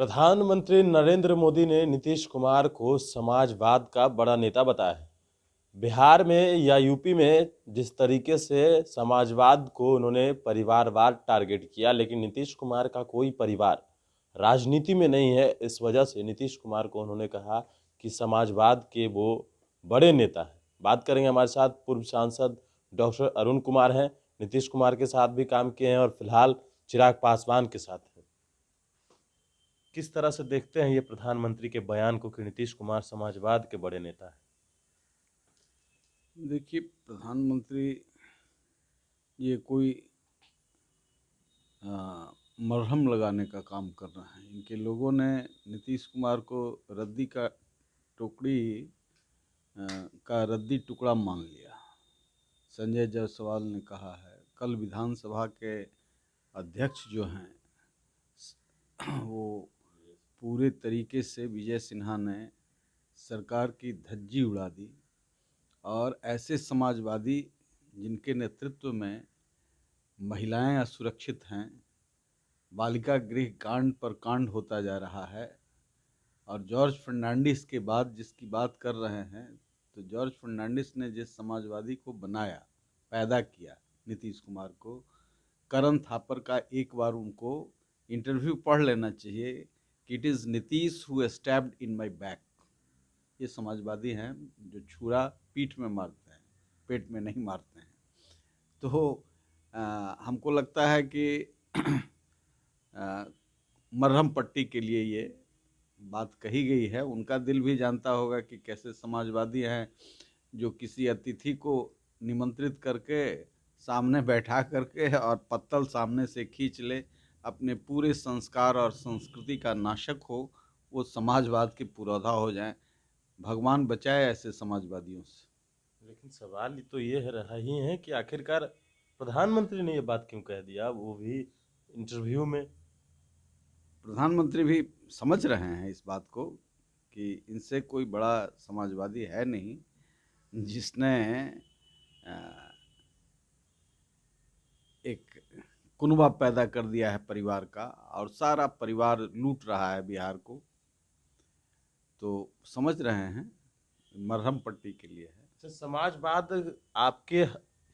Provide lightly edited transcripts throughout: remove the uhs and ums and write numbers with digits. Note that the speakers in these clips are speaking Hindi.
प्रधानमंत्री नरेंद्र मोदी ने नीतीश कुमार को समाजवाद का बड़ा नेता बताया है। बिहार में या यूपी में जिस तरीके से समाजवाद को उन्होंने परिवारवाद टारगेट किया, लेकिन नीतीश कुमार का कोई परिवार राजनीति में नहीं है। इस वजह से नीतीश कुमार को उन्होंने कहा कि समाजवाद के वो बड़े नेता हैं। बात करेंगे, हमारे साथ पूर्व सांसद डॉक्टर अरुण कुमार हैं। नीतीश कुमार के साथ भी काम किए हैं और फिलहाल चिराग पासवान के साथ हैं। किस तरह से देखते हैं ये प्रधानमंत्री के बयान को कि नीतीश कुमार समाजवाद के बड़े नेता हैं? देखिए, प्रधानमंत्री ये कोई मरहम लगाने का काम कर रहे हैं। इनके लोगों ने नीतीश कुमार को रद्दी का टुकड़ी का रद्दी टुकड़ा मान लिया। संजय जायसवाल ने कहा है, कल विधानसभा के अध्यक्ष जो हैं वो पूरे तरीके से विजय सिन्हा ने सरकार की धज्जी उड़ा दी और ऐसे समाजवादी जिनके नेतृत्व में महिलाएं असुरक्षित हैं, बालिका गृह कांड पर कांड होता जा रहा है। और जॉर्ज फर्नांडिस के बाद जिसकी बात कर रहे हैं, तो जॉर्ज फर्नांडिस ने जिस समाजवादी को बनाया, पैदा किया, नीतीश कुमार को, करण थापर का एक बार उनको इंटरव्यू पढ़ लेना चाहिए कि it is Nitish who stabbed in my back. ये समाजवादी हैं जो छुरा पीठ में मारते हैं, पेट में नहीं मारते हैं। तो हमको लगता है कि मरहम पट्टी के लिए ये बात कही गई है। उनका दिल भी जानता होगा कि कैसे समाजवादी हैं जो किसी अतिथि को निमंत्रित करके सामने बैठा करके और पत्तल सामने से खींच ले, अपने पूरे संस्कार और संस्कृति का नाशक हो, वो समाजवाद के पुरोधा हो जाएं। भगवान बचाए ऐसे समाजवादियों से। लेकिन सवाल तो ये रहा ही है कि आखिरकार प्रधानमंत्री ने ये बात क्यों कह दिया, वो भी इंटरव्यू में। प्रधानमंत्री भी समझ रहे हैं इस बात को कि इनसे कोई बड़ा समाजवादी है नहीं जिसने एक कुनबा पैदा कर दिया है परिवार का, और सारा परिवार लूट रहा है बिहार को। तो समझ रहे हैं मरहम पट्टी के लिए है। अच्छा, समाजवाद आपके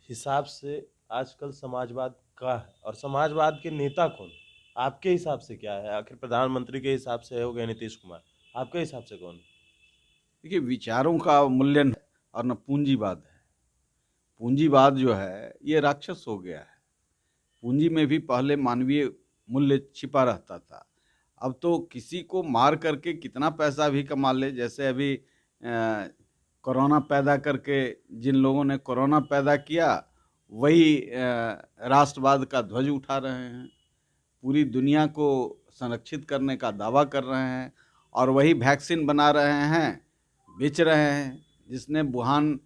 हिसाब से आजकल समाजवाद का है और समाजवाद के नेता कौन? आपके हिसाब से क्या है? आखिर प्रधानमंत्री के हिसाब से हो गए नीतीश कुमार, आपके हिसाब से कौन? देखिए, विचारों का मूल्यन और न पूंजीवाद है। पूंजीवाद जो है ये राक्षस हो गया है। पूंजी में भी पहले मानवीय मूल्य छिपा रहता था, अब तो किसी को मार करके कितना पैसा भी कमा ले। जैसे अभी कोरोना पैदा करके जिन लोगों ने कोरोना पैदा किया, वही राष्ट्रवाद का ध्वज उठा रहे हैं, पूरी दुनिया को संरक्षित करने का दावा कर रहे हैं, और वही वैक्सीन बना रहे हैं, बेच रहे हैं। जिसने वुहान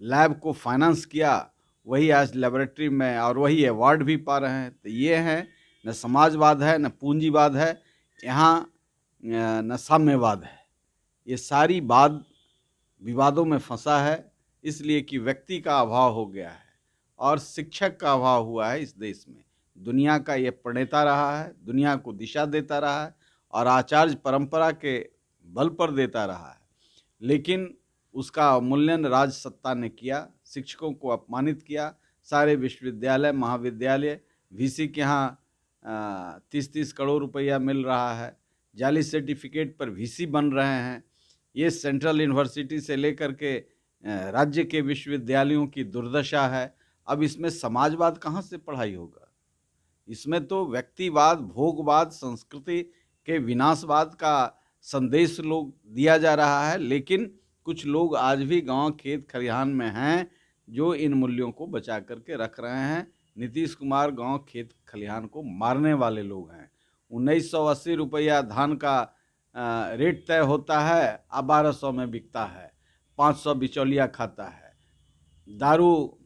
लैब को फाइनेंस किया, वही आज लेबोरेटरी में और वही अवार्ड भी पा रहे हैं। तो ये है, न समाजवाद है, न पूंजीवाद है, यहाँ न साम्यवाद है। ये सारी बात विवादों में फंसा है, इसलिए कि व्यक्ति का अभाव हो गया है और शिक्षक का अभाव हुआ है इस देश में। दुनिया का ये प्रणेता रहा है, दुनिया को दिशा देता रहा है और आचार्य परंपरा के बल पर देता रहा है, लेकिन उसका अवमूल्यन राज सत्ता ने किया, शिक्षकों को अपमानित किया। सारे विश्वविद्यालय, महाविद्यालय, वीसी के यहाँ 30-30 करोड़ रुपया मिल रहा है, जाली सर्टिफिकेट पर वीसी बन रहे हैं। ये सेंट्रल यूनिवर्सिटी से लेकर के राज्य के विश्वविद्यालयों की दुर्दशा है। अब इसमें समाजवाद कहाँ से पढ़ाई होगा? इसमें तो व्यक्तिवाद, भोगवाद, संस्कृति के विनाशवाद का संदेश लोग दिया जा रहा है। लेकिन कुछ लोग आज भी गांव, खेत, खलिहान में हैं जो इन मूल्यों को बचा करके रख रहे हैं। नीतीश कुमार गांव, खेत, खलिहान को मारने वाले लोग हैं। 1980 रुपया धान का रेट तय होता है, अब 1200 में बिकता है, 500 बिचौलिया खाता है। दारू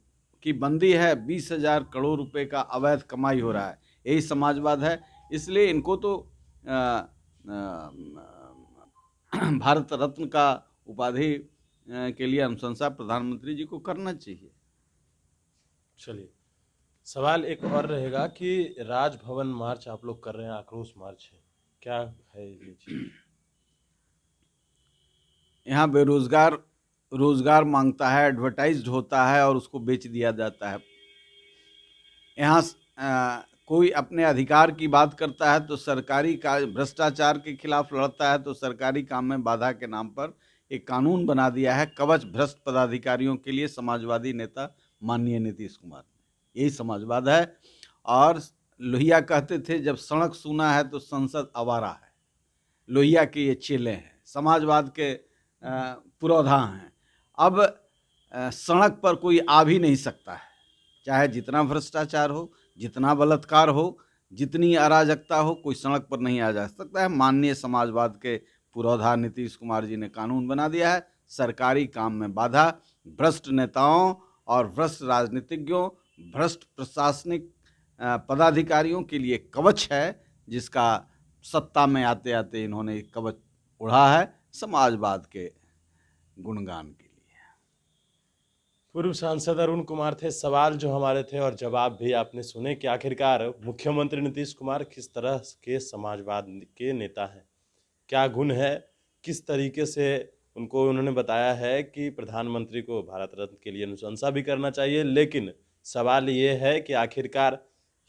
की बंदी है, 20,000 करोड़ रुपए का अवैध कमाई हो रहा है। यही समाजवाद है। इसलिए इनको तो भारत रत्न का उपाधि के लिए अनुशंसा प्रधानमंत्री जी को करना चाहिए। चलिए, सवाल एक और रहेगा कि राजभवन मार्च आप लोग कर रहे हैं, आक्रोश मार्च है, क्या है ये चीज? यहाँ बेरोजगार रोजगार मांगता है, एडवर्टाइज्ड होता है और उसको बेच दिया जाता है। यहाँ कोई अपने अधिकार की बात करता है तो सरकारी का भ्रष्टाचार के खिलाफ लड़ता है, तो सरकारी काम में बाधा के नाम पर एक कानून बना दिया है कवच भ्रष्ट पदाधिकारियों के लिए समाजवादी नेता माननीय नीतीश कुमार ने। यही समाजवाद है। और लोहिया कहते थे जब सड़क सूना है तो संसद आवारा है। लोहिया के ये चेले हैं, समाजवाद के पुरोधा हैं। अब सड़क पर कोई आ भी नहीं सकता है, चाहे जितना भ्रष्टाचार हो, जितना बलात्कार हो, जितनी अराजकता हो, कोई सड़क पर नहीं आ जा सकता है। माननीय समाजवाद के पुरोधा नीतीश कुमार जी ने कानून बना दिया है, सरकारी काम में बाधा भ्रष्ट नेताओं और भ्रष्ट राजनीतिज्ञों, भ्रष्ट प्रशासनिक पदाधिकारियों के लिए कवच है, जिसका सत्ता में आते आते इन्होंने कवच उड़ा है समाजवाद के गुणगान के लिए। पूर्व सांसद अरुण कुमार थे। सवाल जो हमारे थे और जवाब भी आपने सुने कि आखिरकार मुख्यमंत्री नीतीश कुमार किस तरह के समाजवाद के नेता हैं, क्या गुण है, किस तरीके से उनको उन्होंने बताया है कि प्रधानमंत्री को भारत रत्न के लिए अनुशंसा भी करना चाहिए। लेकिन सवाल ये है कि आखिरकार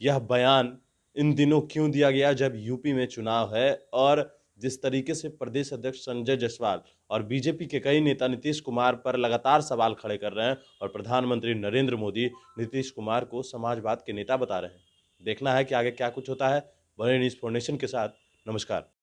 यह बयान इन दिनों क्यों दिया गया जब यूपी में चुनाव है, और जिस तरीके से प्रदेश अध्यक्ष संजय जायसवाल और बीजेपी के कई नेता नीतीश कुमार पर लगातार सवाल खड़े कर रहे हैं और प्रधानमंत्री नरेंद्र मोदी नीतीश कुमार को समाजवाद के नेता बता रहे हैं। देखना है कि आगे क्या कुछ होता है। बने न्यूज़ 4 नेशन के साथ। नमस्कार।